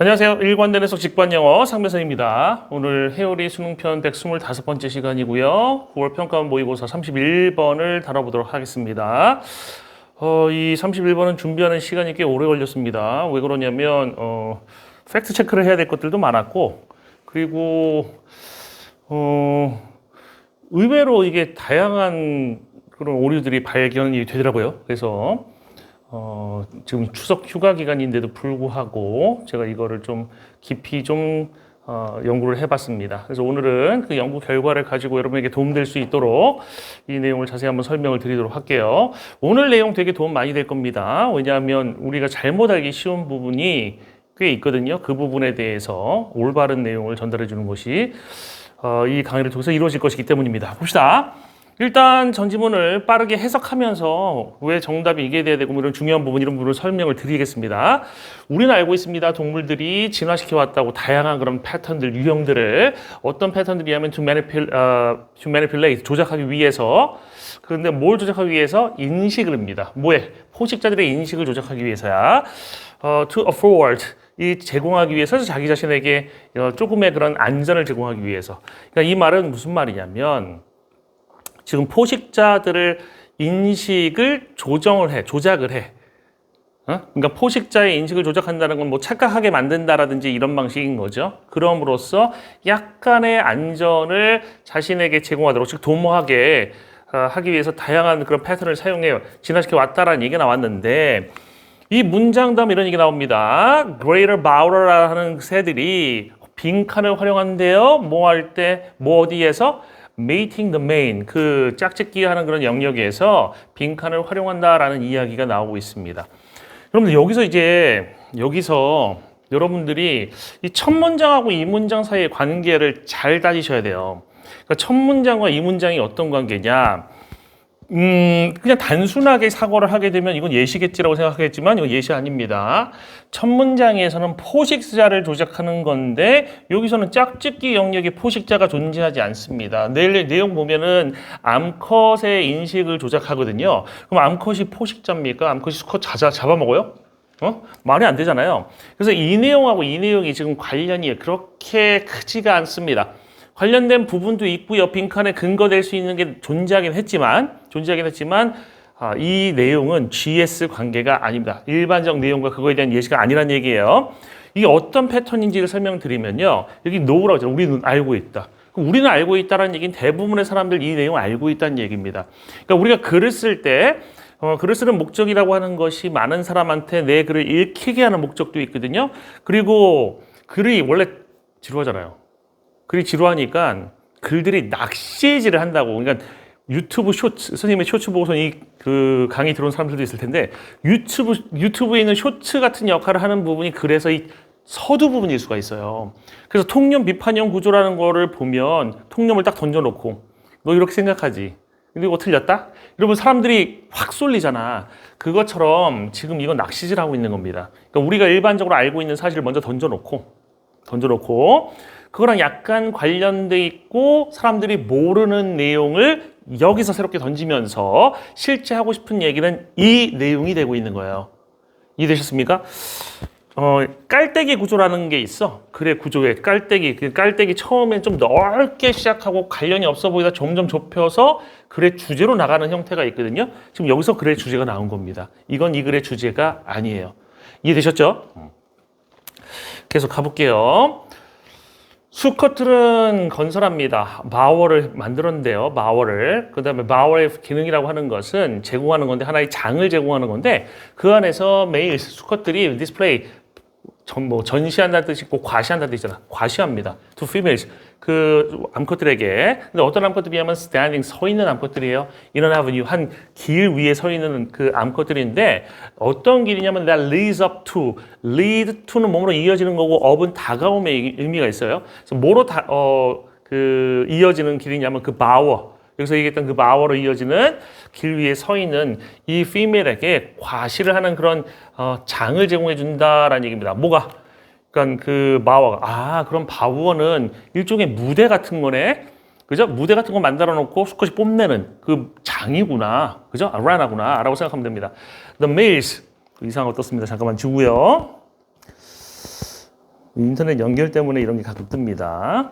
안녕하세요. 일관되는 속 직관영어 상배선입니다. 오늘 회오리 수능편 125번째 시간이고요. 9월 평가원 모의고사 31번을 다뤄보도록 하겠습니다. 이 31번은 준비하는 시간이 꽤 오래 걸렸습니다. 왜 그러냐면 팩트 체크를 해야 될 것들도 많았고, 그리고 의외로 이게 다양한 그런 오류들이 발견이 되더라고요. 그래서 지금 추석 휴가 기간인데도 불구하고 제가 이거를 좀 깊이 연구를 해봤습니다. 그래서 오늘은 그 연구 결과를 가지고 여러분에게 도움될 수 있도록 이 내용을 자세히 한번 설명을 드리도록 할게요. 오늘 내용 되게 도움 많이 될 겁니다. 왜냐하면 우리가 잘못 알기 쉬운 부분이 꽤 있거든요. 그 부분에 대해서 올바른 내용을 전달해 주는 것이 이 강의를 통해서 이루어질 것이기 때문입니다. 봅시다. 일단 전지문을 빠르게 해석하면서 왜 정답이 이게 돼야 되고 이런 중요한 부분, 이런 부분을 설명을 드리겠습니다. 우리는 알고 있습니다. 동물들이 진화시켜 왔다고 다양한 그런 패턴들, 유형들을 어떤 패턴들이냐면 to manipulate, 조작하기 위해서. 그런데 뭘 조작하기 위해서? 인식을 합니다. 뭐에? 포식자들의 인식을 조작하기 위해서야. To afford, 이 제공하기 위해서 자기 자신에게 조금의 그런 안전을 제공하기 위해서. 그러니까 이 말은 무슨 말이냐면 지금 포식자들을 인식을 조작을 해. 그러니까 포식자의 인식을 조작한다는 건 뭐 착각하게 만든다라든지 이런 방식인 거죠. 그럼으로써 약간의 안전을 자신에게 제공하도록, 즉 도모하게 하기 위해서 다양한 그런 패턴을 사용해 진화시켜 왔다라는 얘기가 나왔는데, 이 문장 다음 이런 얘기 나옵니다. Greater Bowler라는 새들이 빈칸을 활용한대요. 뭐 할 때, 뭐 어디에서? Mating the main, 그 짝짓기 하는 그런 영역에서 빈칸을 활용한다라는 이야기가 나오고 있습니다. 여러분들 여기서 여러분들이 이 첫 문장하고 이 문장 사이의 관계를 잘 따지셔야 돼요. 그러니까 첫 문장과 이 문장이 어떤 관계냐? 그냥 단순하게 사고를 하게 되면 이건 예시겠지라고 생각하겠지만 이건 예시 아닙니다. 첫 문장에서는 포식자를 조작하는 건데 여기서는 짝짓기 영역에 포식자가 존재하지 않습니다. 내용 보면은 암컷의 인식을 조작하거든요. 그럼 암컷이 포식자입니까? 암컷이 수컷 잡아먹어요? 말이 안 되잖아요. 그래서 이 내용하고 이 내용이 지금 관련이 그렇게 크지가 않습니다. 관련된 부분도 있고요. 빈칸에 근거될 수 있는 게 존재하긴 했지만 이 내용은 GS 관계가 아닙니다. 일반적 내용과 그거에 대한 예시가 아니란 얘기예요. 이게 어떤 패턴인지를 설명드리면요. 여기 know라고 하잖아요. 우리는 알고 있다. 그럼 우리는 알고 있다는 얘기는 대부분의 사람들 이 내용을 알고 있다는 얘기입니다. 그러니까 우리가 글을 쓸 때 글을 쓰는 목적이라고 하는 것이 많은 사람한테 내 글을 읽히게 하는 목적도 있거든요. 그리고 글이 원래 지루하잖아요. 글이 지루하니까 글들이 낚시질을 한다고. 그러니까 유튜브 쇼츠, 선생님의 쇼츠 보고서 그 강의 들어온 사람들도 있을 텐데 유튜브에 있는 쇼츠 같은 역할을 하는 부분이 글에서 이 서두 부분일 수가 있어요. 그래서 통념 비판형 구조라는 거를 보면 통념을 딱 던져놓고 너 이렇게 생각하지? 근데 이거 틀렸다? 이러면 사람들이 확 쏠리잖아. 그것처럼 지금 이건 낚시질하고 있는 겁니다. 그러니까 우리가 일반적으로 알고 있는 사실을 먼저 던져놓고 그거랑 약간 관련돼 있고 사람들이 모르는 내용을 여기서 새롭게 던지면서 실제 하고 싶은 얘기는 이 내용이 되고 있는 거예요. 이해되셨습니까? 깔때기 구조라는 게 있어. 글의 구조에 깔때기. 그 깔때기 처음에 좀 넓게 시작하고 관련이 없어 보이다 점점 좁혀서 글의 주제로 나가는 형태가 있거든요. 지금 여기서 글의 주제가 나온 겁니다. 이건 이 글의 주제가 아니에요. 이해되셨죠? 계속 가볼게요. 수컷들은 건설합니다. 마워를 만들었는데요. 마워를. 그 다음에 마워의 기능이라고 하는 것은 제공하는 건데 하나의 장을 제공하는 건데 그 안에서 매일 수컷들이 디스플레이 전시한다는 뜻이 있고 과시한다는 뜻이 있잖아. 과시합니다. To females. 그 암컷들에게. 근데 어떤 암컷들이냐면 standing, 서 있는 암컷들이에요. In an avenue, 한 길 위에 서 있는 그 암컷들인데 어떤 길이냐면 that leads up to. lead to는 몸으로 이어지는 거고 up은 다가옴의 의미가 있어요. 그래서 뭐로 이어지는 길이냐면 그 bower. 여기서 얘기했던 그 마워로 이어지는 길 위에 서 있는 이 female에게 과시를 하는 그런 장을 제공해 준다라는 얘기입니다. 뭐가? 그러니까 그 마워가 그럼 바우어는 일종의 무대 같은 거네. 그죠? 무대 같은 거 만들어 놓고 수컷이 뽐내는 그 장이구나. 그죠? 아라나구나. 라고 생각하면 됩니다. The males. 이상 어떻습니다. 잠깐만 주고요. 인터넷 연결 때문에 이런 게 가끔 뜹니다.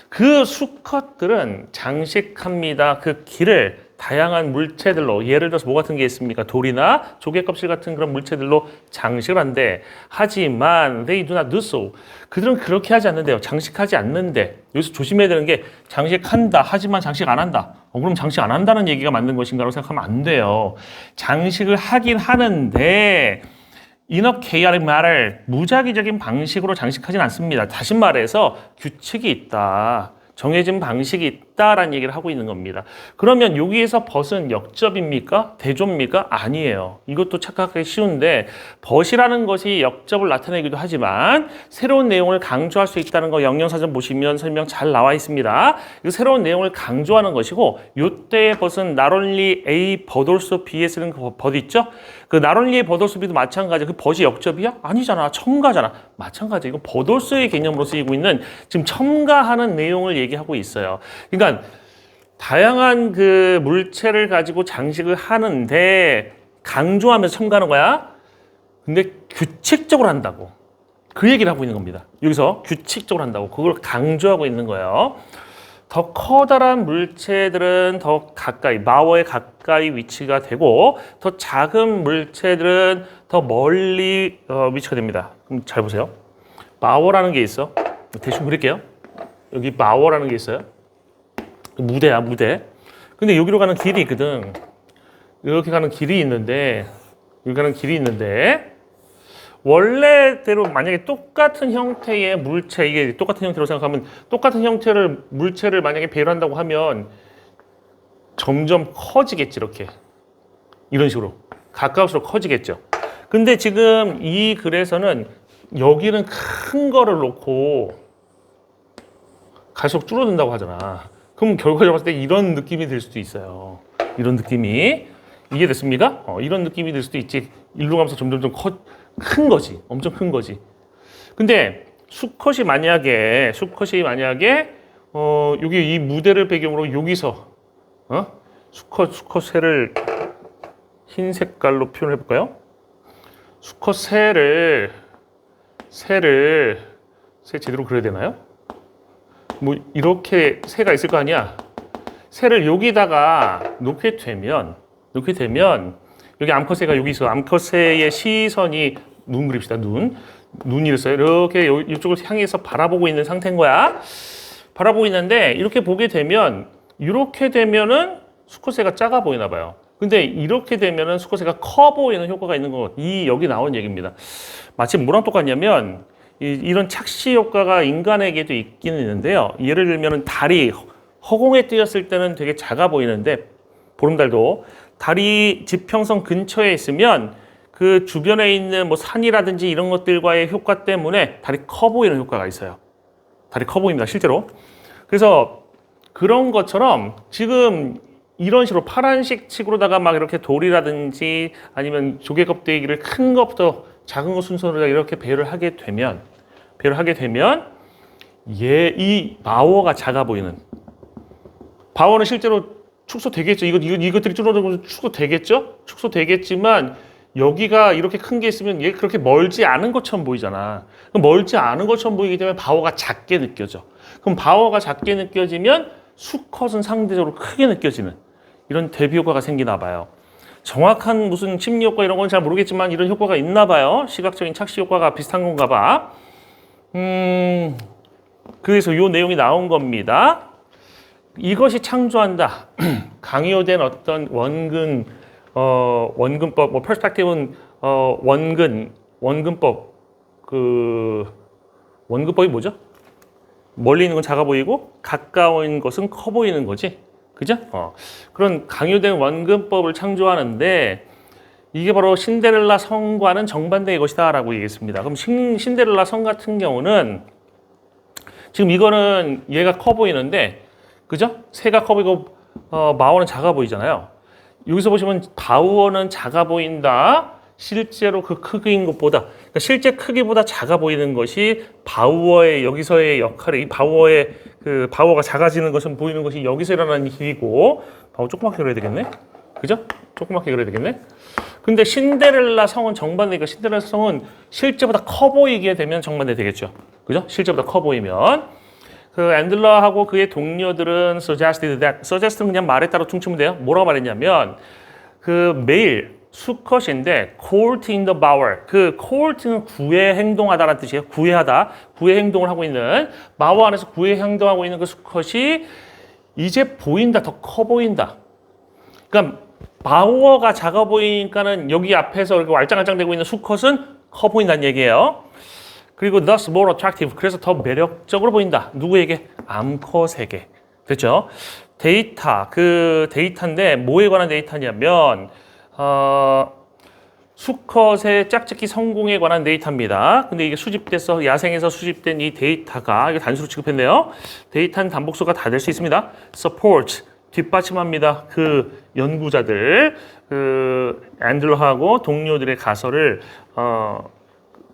그 수컷들은 장식합니다. 그 길을 다양한 물체들로, 예를 들어서 뭐 같은 게 있습니까? 돌이나 조개 껍질 같은 그런 물체들로 장식을 한대. 하지만 they do not do so. 그들은 그렇게 하지 않는데요. 장식하지 않는데. 여기서 조심해야 되는 게 장식한다. 하지만 장식 안 한다. 그럼 장식 안 한다는 얘기가 맞는 것인가라고 생각하면 안 돼요. 장식을 하긴 하는데 이너케이아의 말을 무작위적인 방식으로 장식하진 않습니다. 다시 말해서 규칙이 있다. 정해진 방식이 있다라는 얘기를 하고 있는 겁니다. 그러면 여기에서 벗은 역접입니까? 대조입니까? 아니에요. 이것도 착각하기 쉬운데 벗이라는 것이 역접을 나타내기도 하지만 새로운 내용을 강조할 수 있다는 거 영영사전 보시면 설명 잘 나와 있습니다. 이 새로운 내용을 강조하는 것이고 이때의 벗은 not only A but also B에 쓰는 그 벗 있죠? 그 not only but also B도 마찬가지야. 그 벗이 역접이야? 아니잖아. 첨가잖아. 마찬가지야. 이거 but also의 개념으로 쓰이고 있는 지금 첨가하는 내용을 얘기하고 있어요. 그러니까 다양한 그 물체를 가지고 장식을 하는데 강조하면서 첨가하는 거야. 근데 규칙적으로 한다고. 그 얘기를 하고 있는 겁니다. 여기서 규칙적으로 한다고. 그걸 강조하고 있는 거예요. 더 커다란 물체들은 더 가까이, 마워에 가까이 위치가 되고 더 작은 물체들은 더 멀리 위치가 됩니다. 그럼 잘 보세요. 마워라는 게 있어. 대충 그릴게요. 여기 마워라는 게 있어요. 무대야, 무대. 근데 여기로 가는 길이 있거든. 이렇게 가는 길이 있는데, 여기 가는 길이 있는데, 원래대로 만약에 똑같은 형태의 물체, 이게 똑같은 형태로 생각하면, 똑같은 형태를, 물체를 만약에 배열한다고 하면, 점점 커지겠지, 이렇게. 이런 식으로. 가까울수록 커지겠죠. 근데 지금 이 글에서는 여기는 큰 거를 놓고, 갈수록 줄어든다고 하잖아. 그럼 결과적으로 봤을 때 이런 느낌이 들 수도 있어요. 이런 느낌이. 이해됐습니까? 이런 느낌이 들 수도 있지. 일로 가면서 점점 큰 거지. 엄청 큰 거지. 근데 수컷이 만약에 여기 이 무대를 배경으로 여기서 수컷 새를 흰 색깔로 표현해 볼까요? 수컷 새를 새 제대로 그려야 되나요? 뭐 이렇게 새가 있을 거 아니야. 새를 여기다가 놓게 되면 여기 암컷새가 여기 있어. 암컷새의 시선이 눈 그립시다. 눈이 있어요. 이렇게 이쪽을 향해서 바라보고 있는 상태인 거야. 바라보고 있는데 이렇게 보게 되면 이렇게 되면은 수컷새가 작아 보이나 봐요. 근데 이렇게 되면은 수컷새가 커 보이는 효과가 있는 거. 여기 나온 얘기입니다. 마치 뭐랑 똑같냐면 이런 착시 효과가 인간에게도 있기는 있는데요. 예를 들면 달이 허공에 뜨였을 때는 되게 작아 보이는데 보름달도 달이 지평선 근처에 있으면 그 주변에 있는 뭐 산이라든지 이런 것들과의 효과 때문에 달이 커 보이는 효과가 있어요. 달이 커 보입니다, 실제로. 그래서 그런 것처럼 지금 이런 식으로 파란색 칙으로다가 막 이렇게 돌이라든지 아니면 조개 껍데기를 큰 것부터 작은 거 순서로 이렇게 배열을 하게 되면 이 바워가 작아 보이는, 바워는 실제로 축소되겠죠. 이것들이 줄어들고 축소되겠죠? 축소되겠지만 여기가 이렇게 큰 게 있으면 얘 그렇게 멀지 않은 것처럼 보이잖아. 그럼 멀지 않은 것처럼 보이기 때문에 바워가 작게 느껴져. 그럼 바워가 작게 느껴지면 수컷은 상대적으로 크게 느껴지는 이런 대비 효과가 생기나 봐요. 정확한 무슨 심리 효과 이런 건 잘 모르겠지만 이런 효과가 있나 봐요. 시각적인 착시 효과가 비슷한 건가 봐. 그래서 이 내용이 나온 겁니다. 이것이 창조한다. 강요된 어떤 원근법, 뭐 퍼스펙티브는 원근법, 원근법이 뭐죠? 멀리 있는 건 작아 보이고 가까운 것은 커 보이는 거지. 그죠? 그런 강요된 원근법을 창조하는데 이게 바로 신데렐라 성과는 정반대의 것이다라고 얘기했습니다. 그럼 신데렐라 성 같은 경우는 지금 이거는 얘가 커 보이는데, 그죠? 새가 커 보이고 마워는 작아 보이잖아요. 여기서 보시면 바우어는 작아 보인다. 실제로 그 크기인 것보다, 그러니까 실제 크기보다 작아 보이는 것이 바우어의 여기서의 역할이, 바우어가 작아지는 것은 보이는 것이 여기서 일어나는 일이고, 바우어 조그맣게 그려야 되겠네? 그죠? 조그맣게 그려야 되겠네? 근데 신데렐라 성은 정반대니까 신데렐라 성은 실제보다 커 보이게 되면 정반대 되겠죠. 그죠? 실제보다 커 보이면. 그 앤들러하고 그의 동료들은 suggested that. suggest는 그냥 말에 따라 퉁치면 돼요. 뭐라고 말했냐면 그 매일 수컷인데 court in the bower. 그 court는 구애 행동하다라는 뜻이에요. 구애하다. 구애 행동을 하고 있는 마워 안에서 구애 행동하고 있는 그 수컷이 이제 보인다. 더 커 보인다. 그러니까 바워가 작아 보이니까는 여기 앞에서 이렇게 왈짱왈짱대고 있는 수컷은 커 보인다는 얘기예요. 그리고 thus more attractive. 그래서 더 매력적으로 보인다. 누구에게? 암컷에게. 됐죠? 데이터. 그 데이터인데 뭐에 관한 데이터냐면 수컷의 짝짓기 성공에 관한 데이터입니다. 근데 이게 수집돼서 야생에서 수집된 이 데이터가 이게 단수로 취급했네요. 데이터는 단복수가 다 될 수 있습니다. support. 뒷받침합니다. 그 연구자들, 그 앤들러하고 동료들의 가설을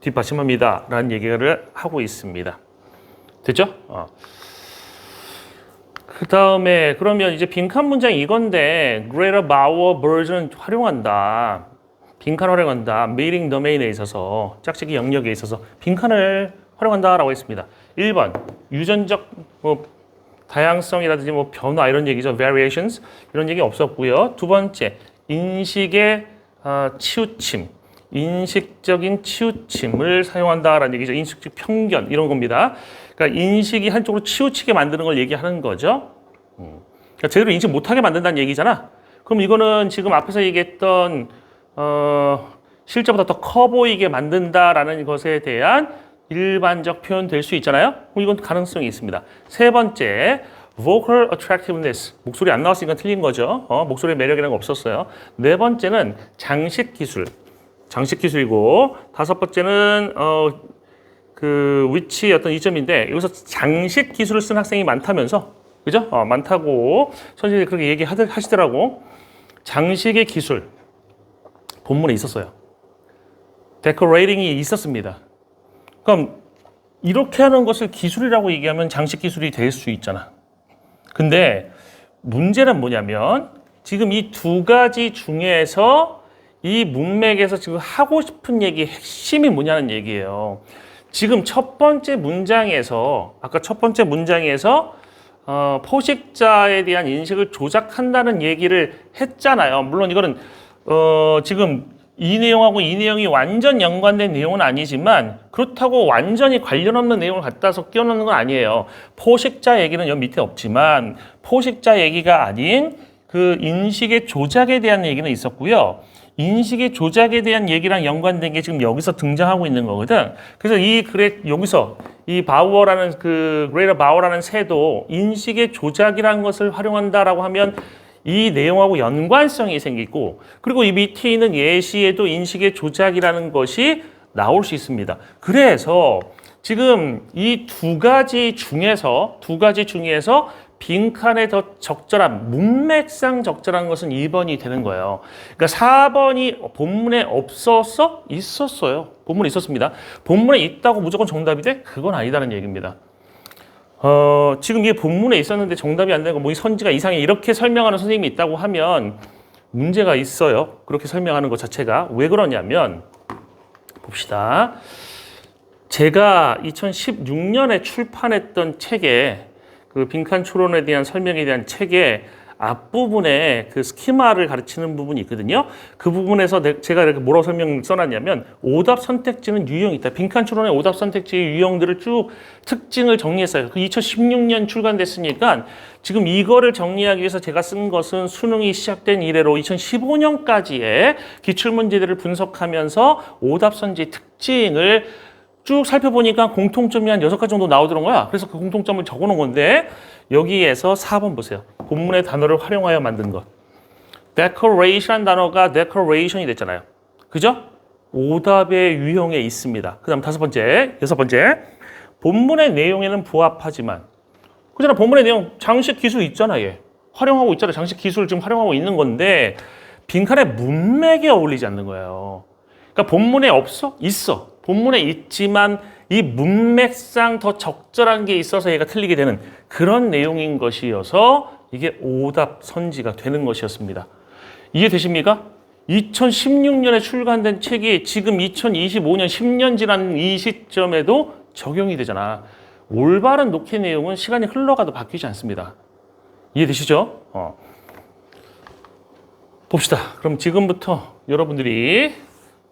뒷받침합니다. 라는 얘기를 하고 있습니다. 됐죠? 그 다음에 그러면 이제 빈칸 문장 이건데 Greater Bower Bird은 활용한다. 빈칸 활용한다. Meeting domain에 있어서 짝짓기 영역에 있어서 빈칸을 활용한다라고 했습니다. 1번 유전적 다양성이라든지 변화 이런 얘기죠. variations 이런 얘기 없었고요. 두 번째 인식의 치우침, 인식적인 치우침을 사용한다라는 얘기죠. 인식적 편견 이런 겁니다. 그러니까 인식이 한쪽으로 치우치게 만드는 걸 얘기하는 거죠. 그러니까 제대로 인식 못하게 만든다는 얘기잖아. 그럼 이거는 지금 앞에서 얘기했던 실제보다 더 커 보이게 만든다라는 것에 대한 일반적 표현 될 수 있잖아요. 그럼 이건 가능성이 있습니다. 세 번째, vocal attractiveness. 목소리 안 나왔으니까 틀린 거죠. 목소리의 매력이라는 거 없었어요. 네 번째는 장식 기술. 장식 기술이고, 다섯 번째는 그 위치 어떤 이점인데 여기서 장식 기술을 쓴 학생이 많다면서, 그죠? 많다고 선생님이 그렇게 얘기하시더라고. 장식의 기술 본문에 있었어요. 데코레이팅이 있었습니다. 그럼 이렇게 하는 것을 기술이라고 얘기하면 장식 기술이 될 수 있잖아. 근데 문제는 뭐냐면 지금 이 두 가지 중에서 이 문맥에서 지금 하고 싶은 얘기의 핵심이 뭐냐는 얘기예요. 지금 첫 번째 문장에서 아까 첫 번째 문장에서 포식자에 대한 인식을 조작한다는 얘기를 했잖아요. 물론 이거는 지금 이 내용하고 이 내용이 완전 연관된 내용은 아니지만 그렇다고 완전히 관련 없는 내용을 갖다서 끼워넣는 건 아니에요. 포식자 얘기는 여기 밑에 없지만 포식자 얘기가 아닌 그 인식의 조작에 대한 얘기는 있었고요. 인식의 조작에 대한 얘기랑 연관된 게 지금 여기서 등장하고 있는 거거든. 그래서 이 글에 여기서 이 바우어라는 그 그레이터 바우어라는 새도 인식의 조작이라는 것을 활용한다라고 하면 이 내용하고 연관성이 생기고 그리고 이 밑에 있는 예시에도 인식의 조작이라는 것이 나올 수 있습니다. 그래서 지금 이 두 가지 중에서 빈칸에 더 적절한 문맥상 적절한 것은 2번이 되는 거예요. 그러니까 4번이 본문에 없었어? 있었어요. 본문에 있었습니다. 본문에 있다고 무조건 정답이 돼? 그건 아니다는 얘기입니다. 지금 이게 본문에 있었는데 정답이 안 되는 거, 이 선지가 이상해 이렇게 설명하는 선생님이 있다고 하면 문제가 있어요. 그렇게 설명하는 것 자체가. 왜 그러냐면 봅시다. 제가 2016년에 출판했던 책에 그 빈칸 추론에 대한 설명에 대한 책의 앞부분에 그 스키마를 가르치는 부분이 있거든요. 그 부분에서 제가 이렇게 뭐라고 설명 써놨냐면 오답 선택지는 유형이 있다. 빈칸 추론의 오답 선택지의 유형들을 쭉 특징을 정리했어요. 그 2016년 출간됐으니까 지금 이거를 정리하기 위해서 제가 쓴 것은 수능이 시작된 이래로 2015년까지의 기출문제들을 분석하면서 오답 선지 특징을 쭉 살펴보니까 공통점이 한 6가지 정도 나오더란 거야. 그래서 그 공통점을 적어놓은 건데 여기에서 4번 보세요. 본문의 단어를 활용하여 만든 것. decoration 단어가 decoration이 됐잖아요. 그죠? 오답의 유형에 있습니다. 그 다음 여섯 번째. 본문의 내용에는 부합하지만 그잖아. 본문의 내용 장식 기술 있잖아. 얘 활용하고 있잖아. 장식 기술을 지금 활용하고 있는 건데 빈칸의 문맥에 어울리지 않는 거예요. 그러니까 본문에 없어? 있어. 본문에 있지만 이 문맥상 더 적절한 게 있어서 얘가 틀리게 되는 그런 내용인 것이어서 이게 오답 선지가 되는 것이었습니다. 이해되십니까? 2016년에 출간된 책이 지금 2025년 10년 지난 이 시점에도 적용이 되잖아. 올바른 녹회 내용은 시간이 흘러가도 바뀌지 않습니다. 이해되시죠? 봅시다. 그럼 지금부터 여러분들이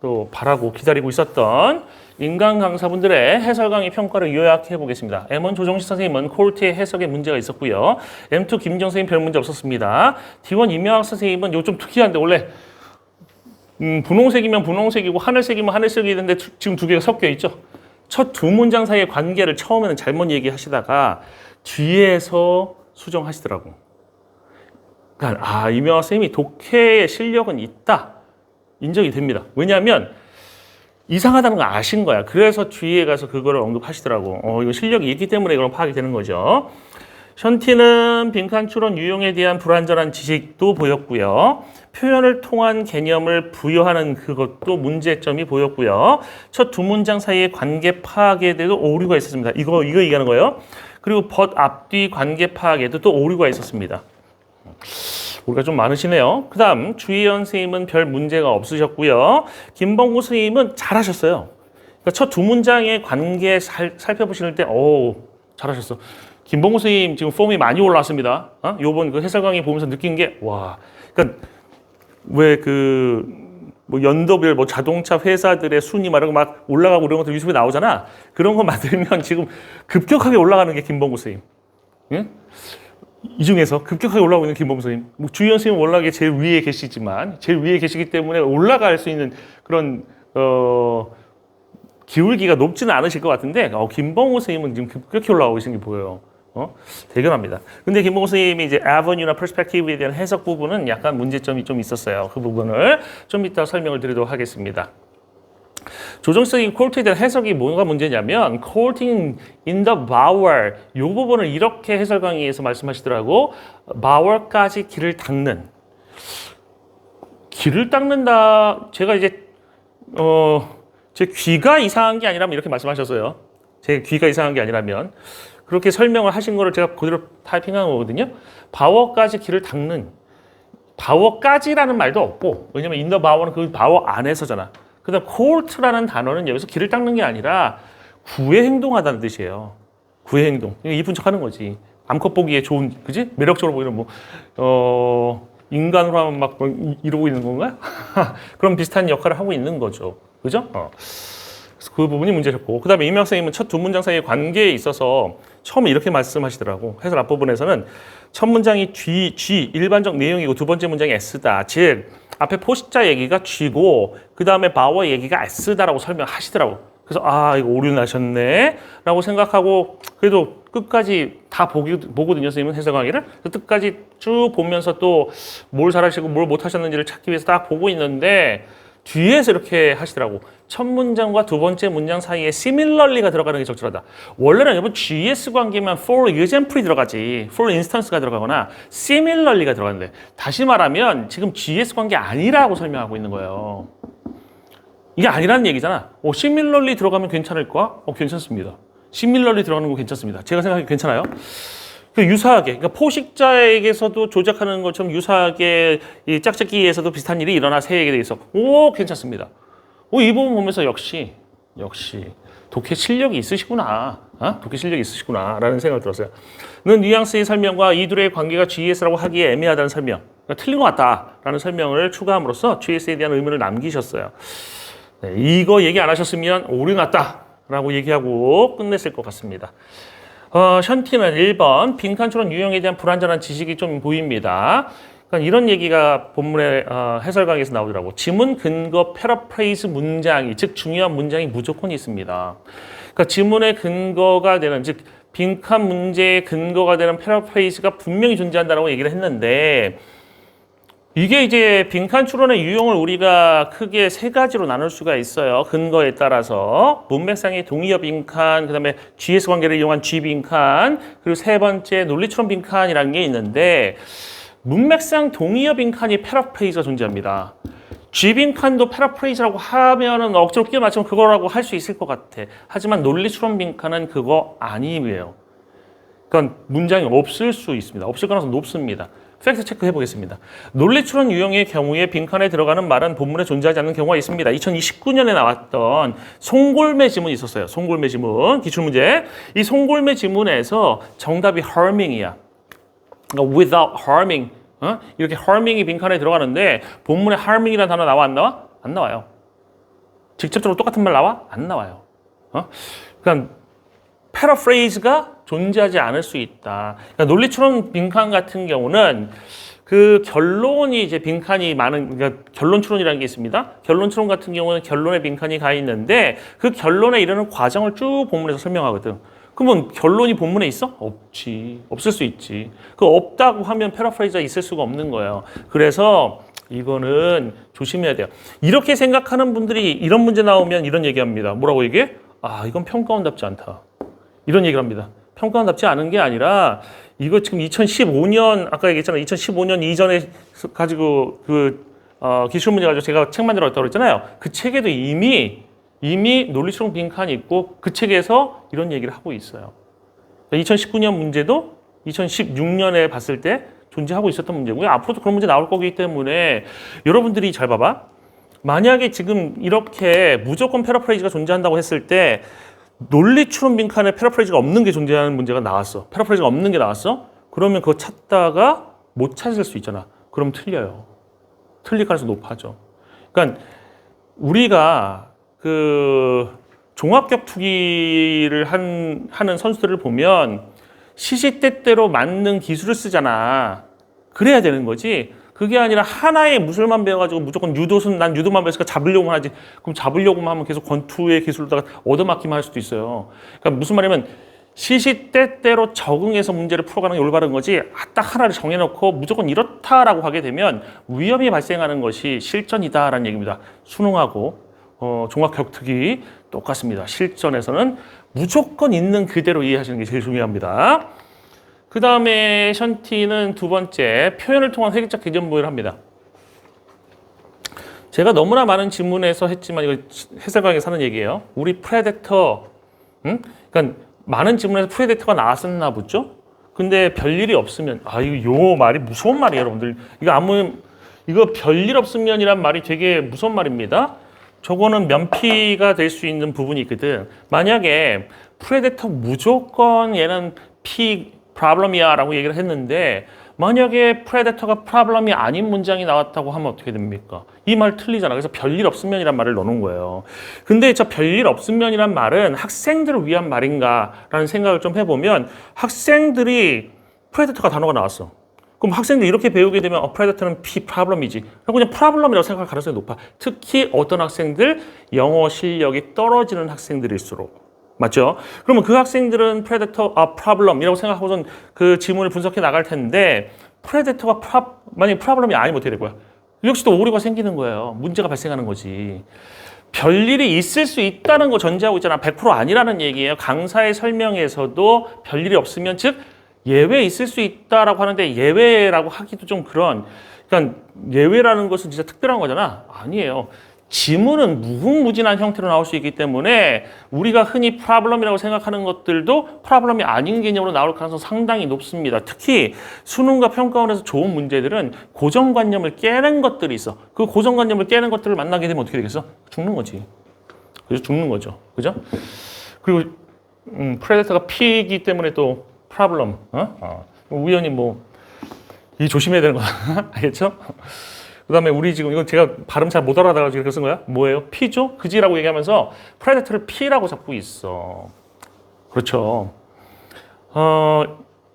또 바라고 기다리고 있었던 인간 강사분들의 해설 강의 평가를 요약해 보겠습니다. M1 조정식 선생님은 콜트의 해석에 문제가 있었고요. M2 김정 선생님 별 문제 없었습니다. D1 이명학 선생님은 이거 좀 특이한데 원래 분홍색이면 분홍색이고 하늘색이면 하늘색이는데 지금 두 개가 섞여 있죠. 첫 두 문장 사이의 관계를 처음에는 잘못 얘기하시다가 뒤에서 수정하시더라고. 그러니까 이명학 선생님이 독해의 실력은 있다. 인정이 됩니다. 왜냐하면 이상하다는 걸 아신 거야. 그래서 뒤에 가서 그거를 언급하시더라고. 이거 실력이 있기 때문에 그런 파악이 되는 거죠. 션티는 빈칸 추론 유형에 대한 불완전한 지식도 보였고요. 표현을 통한 개념을 부여하는 그것도 문제점이 보였고요. 첫 두 문장 사이의 관계 파악에 대해서 오류가 있었습니다. 이거 얘기하는 거예요. 그리고 벗 앞뒤 관계 파악에도 또 오류가 있었습니다. 오류가 좀 많으시네요. 그 다음 주희연 선생님은 별 문제가 없으셨고요. 김봉구 선생님은 잘하셨어요. 그러니까 첫 두 문장의 관계 살펴보실 때 잘하셨어. 김봉구 선생님 지금 폼이 많이 올라왔습니다. 요번 그 해설 강의 보면서 느낀 게 그러니까 왜 뭐 연도별 뭐 자동차 회사들의 순위 막 이런 거 막 올라가고 이런 것들 유튜브에 나오잖아. 그런 거 만들면 지금 급격하게 올라가는 게 김봉구 선생님. 예? 이 중에서 급격하게 올라오고 있는 김봉구 선생님. 뭐 주희연 선생님 올라가기 제일 위에 계시지만 제일 위에 계시기 때문에 올라갈 수 있는 그런 기울기가 높지는 않으실 것 같은데 김봉구 선생님은 지금 급격히 올라오고 계시는 게 보여요. 대견합니다. 근데 김봉구 선생님이 이제 avenue나 perspective에 대한 해석 부분은 약간 문제점이 좀 있었어요. 그 부분을 좀 이따 설명을 드리도록 하겠습니다. 조정식의 콜트에 대한 해석이 뭐가 문제냐면 quoting in the vowel 이 부분을 이렇게 해설 강의에서 말씀하시더라고. vowel까지 귀를 닦는. 귀를 닦는다. 제가 이제 제 귀가 이상한 게 아니라면 이렇게 말씀하셨어요. 제 귀가 이상한 게 아니라면 그렇게 설명을 하신 거를 제가 그대로 타이핑한 거거든요. 바워까지 귀를 닦는. 바워까지라는 말도 없고 왜냐면 in the vowel은 그 바워 안에서잖아. 그다음 court라는 단어는 여기서 귀를 닦는 게 아니라 구애 행동하다는 뜻이에요. 구애 행동. 이쁜 척하는 거지. 암컷 보기에 좋은, 그지? 매력적으로 보이는 인간으로 하면 막 이러고 있는 건가? 그런 비슷한 역할을 하고 있는 거죠. 그죠? 그 부분이 문제였고, 그 다음에 이명학 선생님은 첫 두 문장 사이의 관계에 있어서 처음에 이렇게 말씀하시더라고. 해설 앞부분에서는 첫 문장이 G, 일반적 내용이고 두 번째 문장이 S다. 즉, 앞에 포식자 얘기가 G고 그 다음에 바워 얘기가 S다라고 설명하시더라고. 그래서 이거 오류 나셨네 라고 생각하고 그래도 끝까지 다 보거든요. 선생님은 해설 강의를. 끝까지 쭉 보면서 또 뭘 잘하시고 뭘 못하셨는지를 찾기 위해서 딱 보고 있는데 뒤에서 이렇게 하시더라고. 첫 문장과 두 번째 문장 사이에 similarly가 들어가는 게 적절하다. 원래는 여러분 GS 관계면 for example이 들어가지. for instance가 들어가거나 similarly가 들어가는데 다시 말하면 지금 GS 관계 아니라고 설명하고 있는 거예요. 이게 아니라는 얘기잖아. similarly 들어가면 괜찮을까? 괜찮습니다. similarly 들어가는 거 괜찮습니다. 제가 생각하기 괜찮아요. 유사하게, 그러니까 포식자에게서도 조작하는 것처럼 유사하게 이 짝짓기에서도 비슷한 일이 일어나 새에게 대해서 괜찮습니다. 이 부분 보면서 역시 독해 실력이 있으시구나. 독해 실력이 있으시구나 라는 생각이 들었어요. 는 뉘앙스의 설명과 이 둘의 관계가 GS라고 하기에 애매하다는 설명, 그러니까 틀린 것 같다라는 설명을 추가함으로써 GS에 대한 의문을 남기셨어요. 네, 이거 얘기 안 하셨으면 오류 났다라고 얘기하고 끝냈을 것 같습니다. 션티는 1번 빈칸추론 유형에 대한 불완전한 지식이 좀 보입니다. 그러니까 이런 얘기가 본문의 해설 강의에서 나오더라고. 지문 근거 패러프레이즈 문장이, 즉 중요한 문장이 무조건 있습니다. 그러니까 지문의 근거가 되는, 즉 빈칸 문제의 근거가 되는 패러프레이즈가 분명히 존재한다고 얘기를 했는데 이게 이제 빈칸 추론의 유형을 우리가 크게 세 가지로 나눌 수가 있어요. 근거에 따라서 문맥상의 동의어 빈칸, 그다음에 GS 관계를 이용한 G 빈칸, 그리고 세 번째 논리 추론 빈칸이라는 게 있는데 문맥상 동의어 빈칸이 패러프레이즈가 존재합니다. G 빈칸도 패러프레이즈라고 하면은 억지로 끼워 맞추면 그거라고 할 수 있을 것 같아. 하지만 논리 추론 빈칸은 그거 아니에요. 그러니까 문장이 없을 수 있습니다. 없을 가능성이 높습니다. 팩트 체크 해보겠습니다. 논리 추론 유형의 경우에 빈칸에 들어가는 말은 본문에 존재하지 않는 경우가 있습니다. 2029년에 나왔던 송골매 지문이 있었어요. 송골매 지문, 기출문제. 이 송골매 지문에서 정답이 harming이야. 그러니까 without harming. 이렇게 harming이 빈칸에 들어가는데 본문에 harming이라는 단어 나와 안 나와? 안 나와요. 직접적으로 똑같은 말 나와? 안 나와요. 그러니까 패러프레이즈가 존재하지 않을 수 있다. 그러니까 논리 추론 빈칸 같은 경우는 그 결론이 이제 빈칸이 많은, 그러니까 결론 추론이라는 게 있습니다. 결론 추론 같은 경우는 결론에 빈칸이 가 있는데 그 결론에 이르는 과정을 쭉 본문에서 설명하거든. 그러면 결론이 본문에 있어? 없지. 없을 수 있지. 그 없다고 하면 패러프레이즈가 있을 수가 없는 거예요. 그래서 이거는 조심해야 돼요. 이렇게 생각하는 분들이 이런 문제 나오면 이런 얘기합니다. 뭐라고 얘기해? 아, 이건 평가원답지 않다. 이런 얘기를 합니다. 평가원답지 않은 게 아니라 이거 지금 2015년 아까 얘기했잖아요. 2015년 이전에 가지고 기출 문제 가지고 제가 책 만들었다고 그랬잖아요. 그 책에도 이미 논리추론 빈칸이 있고 그 책에서 이런 얘기를 하고 있어요. 2019년 문제도 2016년에 봤을 때 존재하고 있었던 문제고요. 앞으로도 그런 문제 나올 거기 때문에 여러분들이 잘 봐봐. 만약에 지금 이렇게 무조건 패러프레이즈가 존재한다고 했을 때 논리 추론 빈칸에 패러프레이즈가 없는 게 존재하는 문제가 나왔어. 패러프레이즈가 없는 게 나왔어? 그러면 그거 찾다가 못 찾을 수 있잖아. 그럼 틀려요. 틀릴 가능성이 높아져. 그러니까 우리가 그 종합격투기를 하는 선수들을 보면 시시때때로 맞는 기술을 쓰잖아. 그래야 되는 거지. 그게 아니라 하나의 무술만 배워가지고 무조건 난 유도만 배웠으니까 잡으려고만 하지. 그럼 잡으려고만 하면 계속 권투의 기술로다가 얻어맞기만 할 수도 있어요. 그러니까 무슨 말이냐면 시시때때로 적응해서 문제를 풀어가는 게 올바른 거지. 딱 하나를 정해놓고 무조건 이렇다라고 하게 되면 위험이 발생하는 것이 실전이다라는 얘기입니다. 수능하고 종합격투기 똑같습니다. 실전에서는 무조건 있는 그대로 이해하시는 게 제일 중요합니다. 그 다음에 션티는 두 번째, 표현을 통한 회계적 개념 부여를 합니다. 제가 너무나 많은 질문에서 했지만 이거 해설 강의에서 하는 얘기예요. 우리 프레데터, 그러니까 많은 질문에서 프레데터가 나왔었나 보죠? 근데 별일이 없으면, 요 말이 무서운 말이에요, 여러분들. 이거 별일 없으면이란 말이 되게 무서운 말입니다. 저거는 면피가 될 수 있는 부분이 있거든. 만약에 프레데터 무조건 얘는 프로블럼이야 라고 얘기를 했는데 만약에 프레데터가 프로블럼이 아닌 문장이 나왔다고 하면 어떻게 됩니까? 이 말 틀리잖아. 그래서 별일 없으면이란 말을 넣는 거예요. 근데 저 별일 없으면이란 말은 학생들을 위한 말인가 라는 생각을 좀 해보면 학생들이 프레데터가 단어가 나왔어. 그럼 학생들이 이렇게 배우게 되면 프레데터는 프로블럼이지. 그럼 그냥 프로블럼이라고 생각할 가능성이 높아. 특히 어떤 학생들 영어 실력이 떨어지는 학생들일수록. 맞죠? 그러면 그 학생들은 프로블럼이라고 생각하고선 그 지문을 분석해 나갈 텐데 프레데터가 만약에 프로블럼이 아니면 어떻게 될 거야? 역시 또 오류가 생기는 거예요. 문제가 발생하는 거지. 별일이 있을 수 있다는 거 전제하고 있잖아. 100% 아니라는 얘기예요. 강사의 설명에서도 별일이 없으면 즉 예외 있을 수 있다라고 하는데 예외라고 하기도 좀 그러니까 예외라는 것은 진짜 특별한 거잖아. 아니에요. 지문은 무궁무진한 형태로 나올 수 있기 때문에 우리가 흔히 프로블럼이라고 생각하는 것들도 프로블럼이 아닌 개념으로 나올 가능성이 상당히 높습니다. 특히 수능과 평가원에서 좋은 문제들은 고정관념을 깨는 것들이 있어. 그 고정관념을 깨는 것들을 만나게 되면 어떻게 되겠어? 죽는 거지. 그죠? 죽는 거죠. 그죠? 그리고 프레데터가 P이기 때문에 또 프로블럼. 우연히 이 조심해야 되는 거야. 알겠죠? 그 다음에 우리 지금 이거 제가 발음 잘 못 알아다가지고 이렇게 쓴 거야? 뭐예요? P죠? 그지라고 얘기하면서 프레데터를 P라고 잡고 있어. 그렇죠.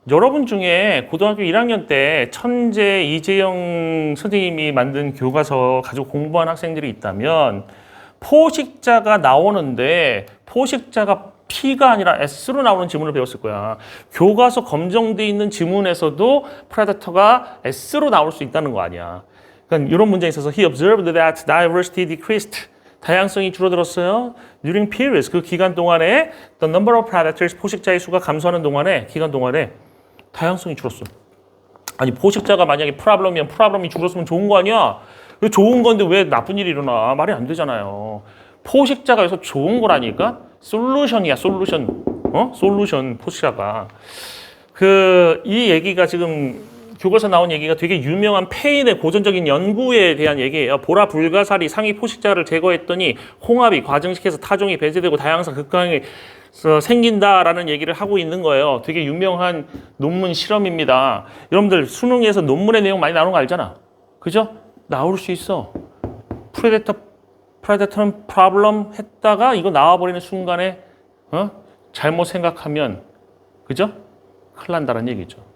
여러분 중에 고등학교 1학년 때 천재 이재영 선생님이 만든 교과서 가지고 공부한 학생들이 있다면 포식자가 나오는데 포식자가 P가 아니라 S로 나오는 지문을 배웠을 거야. 교과서 검정돼 있는 지문에서도 프레데터가 S로 나올 수 있다는 거 아니야. 그러니까 이런 문제에 있어서 he observed that diversity decreased. 다양성이 줄어들었어요. During periods, 그 기간 동안에 the number of predators, 포식자의 수가 감소하는 기간 동안에 다양성이 줄었어. 아니 포식자가 만약에 프로블럼이 줄었으면 좋은 거 아니야? 좋은 건데 왜 나쁜 일이 일어나? 말이 안 되잖아요. 포식자가 여기서 좋은 거라니까? 솔루션이야, 솔루션. 솔루션 포식자가. 이 얘기가 지금 교과서 나온 얘기가 되게 유명한 페인의 고전적인 연구에 대한 얘기예요. 보라 불가사리 상위 포식자를 제거했더니 홍합이 과증식해서 타종이 배제되고 다양성 극강이 생긴다라는 얘기를 하고 있는 거예요. 되게 유명한 논문 실험입니다. 여러분들 수능에서 논문의 내용 많이 나오는 거 알잖아. 그죠? 나올 수 있어. 프레데터는 프로블럼 했다가 이거 나와버리는 순간에 잘못 생각하면 그죠? 큰일 난다는 얘기죠.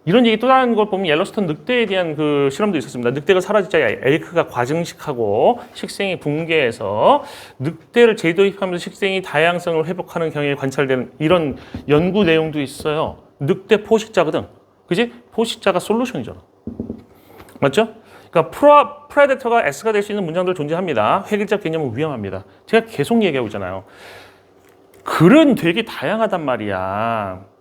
이런 얘기 또 다른 걸 보면 옐로스톤 늑대에 대한 그 실험도 있었습니다. 늑대가 사라지자 엘크가 과증식하고 식생이 붕괴해서 늑대를 재도입하면서 식생이 다양성을 회복하는 경향이 관찰되는 이런 연구 내용도 있어요. 늑대 포식자거든. 그지? 포식자가 솔루션이잖아. 맞죠? 그러니까 프레데터가 S가 될 수 있는 문장들 존재합니다. 획일적 개념은 위험합니다. 제가 계속 얘기하고 있잖아요. 글은 되게 다양하단 말이야.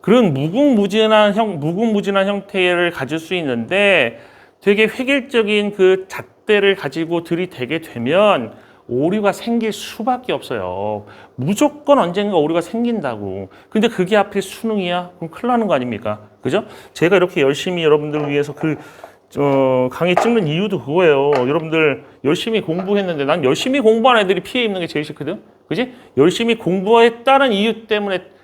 글은 무궁무진한 형태를 가질 수 있는데 되게 획일적인 그 잣대를 가지고 들이대게 되면 오류가 생길 수밖에 없어요. 무조건 언젠가 오류가 생긴다고. 근데 그게 하필 수능이야? 그럼 큰일 나는 거 아닙니까? 그죠? 제가 이렇게 열심히 여러분들을 위해서 강의 찍는 이유도 그거예요. 여러분들 열심히 공부했는데 난 열심히 공부한 애들이 피해 입는 게 제일 싫거든. 그지? 열심히 공부했다는 이유 때문에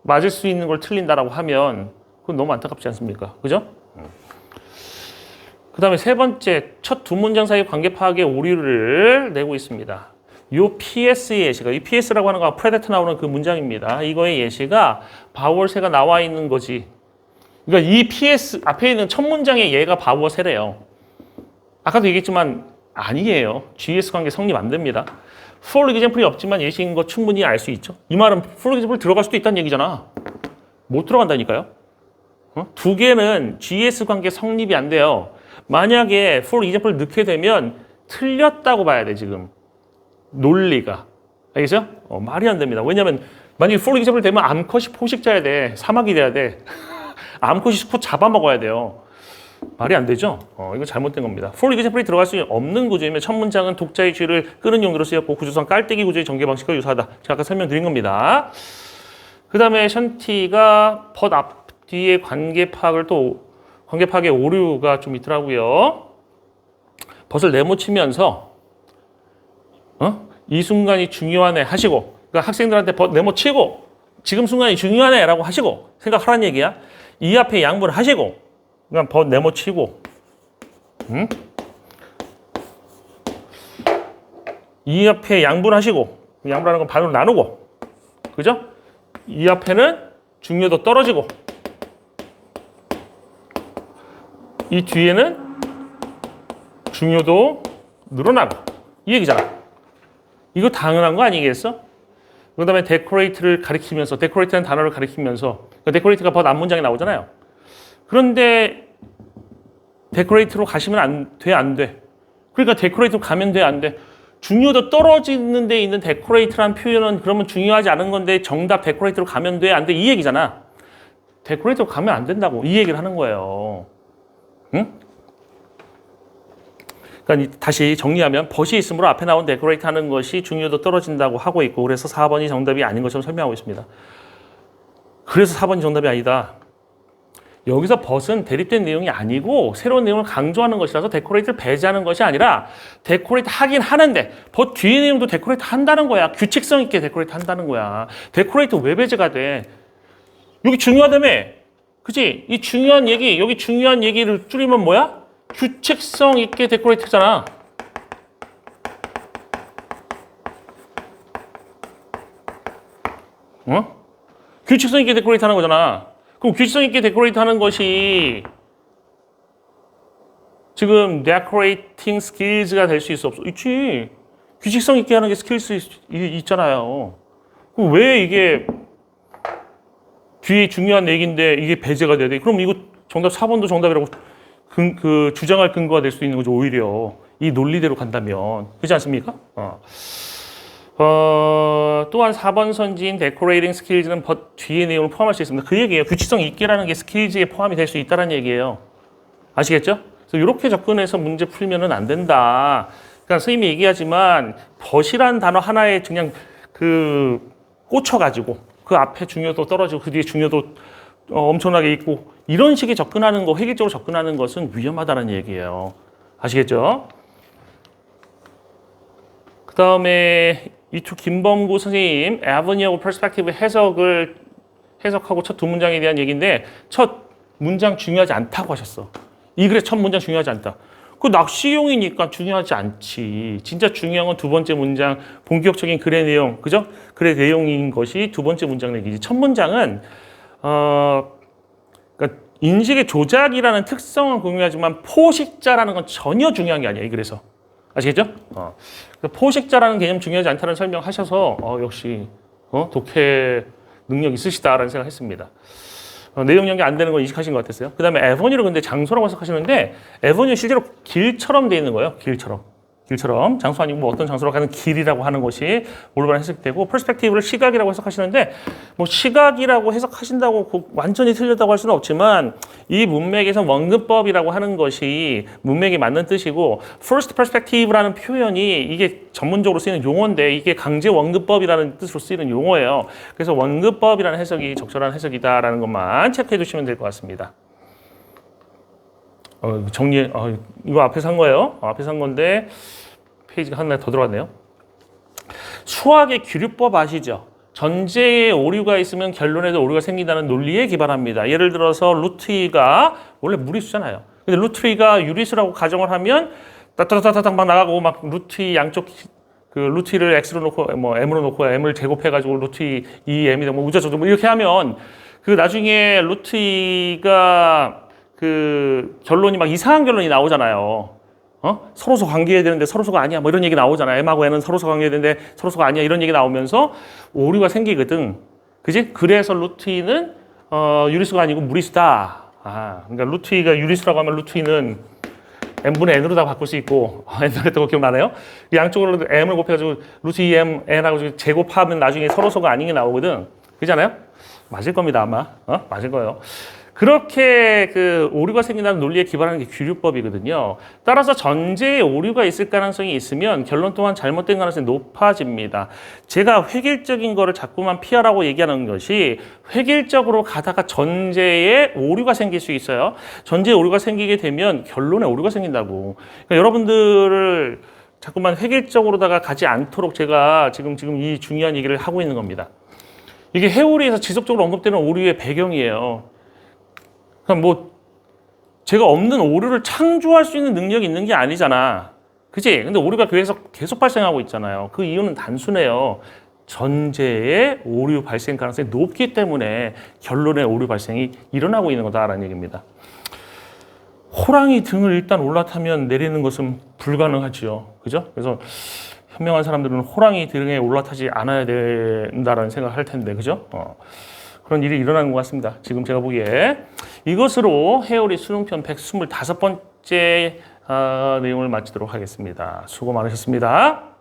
맞을 수 있는 걸 틀린다라고 하면 그건 너무 안타깝지 않습니까? 그죠? 그 다음에 세 번째, 첫 두 문장 사이 관계 파악의 오류를 내고 있습니다. 요 PS의 예시가, 이 PS라고 하는 거 프레데터 나오는 그 문장입니다. 이거의 예시가 바우어세가 나와 있는 거지. 그러니까 이 PS 앞에 있는 첫 문장의 얘가 바우어세래요. 아까도 얘기했지만 아니에요. GS 관계 성립 안 됩니다. 풀 example이 없지만 예시인 거 충분히 알 수 있죠. 이 말은 풀 example 들어갈 수도 있다는 얘기잖아. 못 들어간다니까요. 두 개는 GS 관계 성립이 안 돼요. 만약에 풀 example 넣게 되면 틀렸다고 봐야 돼 지금. 논리가. 알겠어요? 말이 안 됩니다. 왜냐면 만약에 풀 example 되면 암컷이 포식자야 돼. 사막이 돼야 돼. 암컷이 수컷 잡아먹어야 돼요. 말이 안 되죠? 이거 잘못된 겁니다. for example이 들어갈 수 없는 구조이면 첫 문장은 독자의 주의를 끄는 용도로 쓰였고 구조상 깔때기 구조의 전개 방식과 유사하다. 제가 아까 설명드린 겁니다. 그 다음에 션티가 벗 앞 뒤에 관계 파악의 오류가 좀 있더라고요. 벗을 네모치면서 이 순간이 중요하네 하시고, 그러니까 학생들한테 벗 네모치고 지금 순간이 중요하네 라고 하시고 생각하라는 얘기야. 이 앞에 양분을 하시고 그냥 벗 네모치고 이 앞에 양분하시고 양분하는 건 반으로 나누고 그죠? 이 앞에는 중요도 떨어지고 이 뒤에는 중요도 늘어나고 이 얘기잖아. 이거 당연한 거 아니겠어? 그 다음에 decorate를 가리키면서 decorate라는 단어를 가리키면서 decorate가 벗 앞문장에 나오잖아요. 그런데 데코레이트로 가시면 안 돼. 그러니까 데코레이트로 가면 돼, 안 돼. 중요도 떨어지는 데 있는 데코레이트라는 표현은 그러면 중요하지 않은 건데 정답 데코레이트로 가면 돼, 안 돼. 이 얘기잖아. 데코레이트로 가면 안 된다고 이 얘기를 하는 거예요. 응? 그러니까 다시 정리하면 벗이 있으므로 앞에 나온 데코레이트 하는 것이 중요도 떨어진다고 하고 있고 그래서 4번이 정답이 아닌 것처럼 설명하고 있습니다. 그래서 4번이 정답이 아니다. 여기서 벗은 대립된 내용이 아니고 새로운 내용을 강조하는 것이라서 데코레이트를 배제하는 것이 아니라 데코레이트 하긴 하는데 벗 뒤의 내용도 데코레이트 한다는 거야. 규칙성 있게 데코레이트 한다는 거야. 데코레이트 왜 배제가 돼? 여기 중요하다며. 그치? 이 중요한 얘기, 여기 중요한 얘기를 줄이면 뭐야? 규칙성 있게 데코레이트잖아. 규칙성 있게 데코레이트 하는 거잖아. 그럼 규칙성 있게 데코레이트 하는 것이 지금 decorating skills가 될 수 있어 없어? 있지. 규칙성 있게 하는 게 스킬스 있잖아요. 그럼 왜 이게 뒤에 중요한 얘기인데 이게 배제가 돼야 돼? 그럼 이거 정답 4번도 정답이라고 주장할 근거가 될 수 있는 거죠. 오히려 이 논리대로 간다면. 그렇지 않습니까? 또한 4번 선지인 decorating skills는 뒤의 내용을 포함할 수 있습니다. 그 얘기예요. 규칙성 있게라는 게 skills에 포함이 될 수 있다는 얘기예요. 아시겠죠? 그래서 이렇게 접근해서 문제 풀면은 안 된다. 그러니까 선생님이 얘기하지만 벗이라는 단어 하나에 그냥 꽂혀가지고 그 앞에 중요도 떨어지고 그 뒤에 중요도 엄청나게 있고 이런 식의 접근하는 거, 획일적으로 접근하는 것은 위험하다는 얘기예요. 아시겠죠? 그 다음에 이투 김범구 선생님 Avenue Perspective 해석하고 첫 두 문장에 대한 얘기인데 첫 문장 중요하지 않다고 하셨어. 이 글의 첫 문장 중요하지 않다. 그 낚시용이니까 중요하지 않지. 진짜 중요한 건 두 번째 문장, 본격적인 글의 내용, 그죠? 글의 내용인 것이 두 번째 문장 얘기지. 첫 문장은 그러니까 인식의 조작이라는 특성은 공유하지만 포식자라는 건 전혀 중요한 게 아니야. 이 글에서. 아시겠죠? 포식자라는 개념 중요하지 않다는 설명하셔서 역시 독해 능력 있으시다라는 생각했습니다. 내용 연계 안 되는 거 인식하신 것 같았어요. 그 다음에 에버뉴를 근데 장소라고 해석하시는데 에버뉴 실제로 길처럼 돼 있는 거예요. 길처럼 장소 아니고 뭐 어떤 장소로 가는 길이라고 하는 것이 올바른 해석되고 퍼스펙티브를 시각이라고 해석하시는데 뭐 시각이라고 해석하신다고 완전히 틀렸다고 할 수는 없지만 이 문맥에서 원근법이라고 하는 것이 문맥이 맞는 뜻이고 first perspective라는 표현이 이게 전문적으로 쓰이는 용어인데 이게 강제 원근법이라는 뜻으로 쓰이는 용어예요. 그래서 원근법이라는 해석이 적절한 해석이다라는 것만 체크해 두시면 될 것 같습니다. 이거 앞에서 한 거예요. 앞에서 한 건데 페이지가 하나 더 들어갔네요. 수학의 규律법 아시죠? 전제에 오류가 있으면 결론에도 오류가 생긴다는 논리에 기반합니다. 예를 들어서 루트가 원래 무리수잖아요. 근데 루트가 유리수라고 가정을 하면 따따따따딱 막 나가고 막 루트 양쪽 그 루트를 x로 놓고 뭐 m으로 놓고 m을 제곱해가지고 루트 2m이 되고 뭐 우자저자 뭐 이렇게 하면 그 나중에 루트가 그 결론이 막 이상한 결론이 나오잖아요. 서로서 관계해야 되는데 서로서가 아니야. 뭐 이런 얘기 나오잖아요. M하고 N은 서로서 관계해야 되는데 서로서가 아니야. 이런 얘기 나오면서 오류가 생기거든. 그지? 그래서 루트 2는 유리수가 아니고 무리수다. 그러니까 루트 2가 유리수라고 하면 루트 2는 M분의 N으로 다 바꿀 수 있고 옛날에 했던 거 기억나나요? 양쪽으로 M을 곱해가지고 루트 2M N하고 제곱하면 나중에 서로서가 아닌 게 나오거든. 그렇잖아요? 맞을 겁니다 아마. 맞을 거예요. 그렇게 그 오류가 생긴다는 논리에 기반하는 게 규律법이거든요. 따라서 전제에 오류가 있을 가능성이 있으면 결론 또한 잘못된 가능성이 높아집니다. 제가 획일적인 거를 자꾸만 피하라고 얘기하는 것이 획일적으로 가다가 전제에 오류가 생길 수 있어요. 전제에 오류가 생기게 되면 결론에 오류가 생긴다고. 그러니까 여러분들을 자꾸만 획일적으로다가 가지 않도록 제가 지금 이 중요한 얘기를 하고 있는 겁니다. 이게 회오리에서 지속적으로 언급되는 오류의 배경이에요. 그럼 뭐 제가 없는 오류를 창조할 수 있는 능력이 있는 게 아니잖아. 그치? 근데 오류가 계속 발생하고 있잖아요. 그 이유는 단순해요. 전제에 오류 발생 가능성이 높기 때문에 결론에 오류 발생이 일어나고 있는 거다라는 얘기입니다. 호랑이 등을 일단 올라타면 내리는 것은 불가능하죠. 그죠? 그래서 현명한 사람들은 호랑이 등에 올라타지 않아야 된다라는 생각을 할 텐데, 그죠? 그런 일이 일어나는 것 같습니다. 지금 제가 보기에. 이것으로 회오리 수능편 125번째 내용을 마치도록 하겠습니다. 수고 많으셨습니다.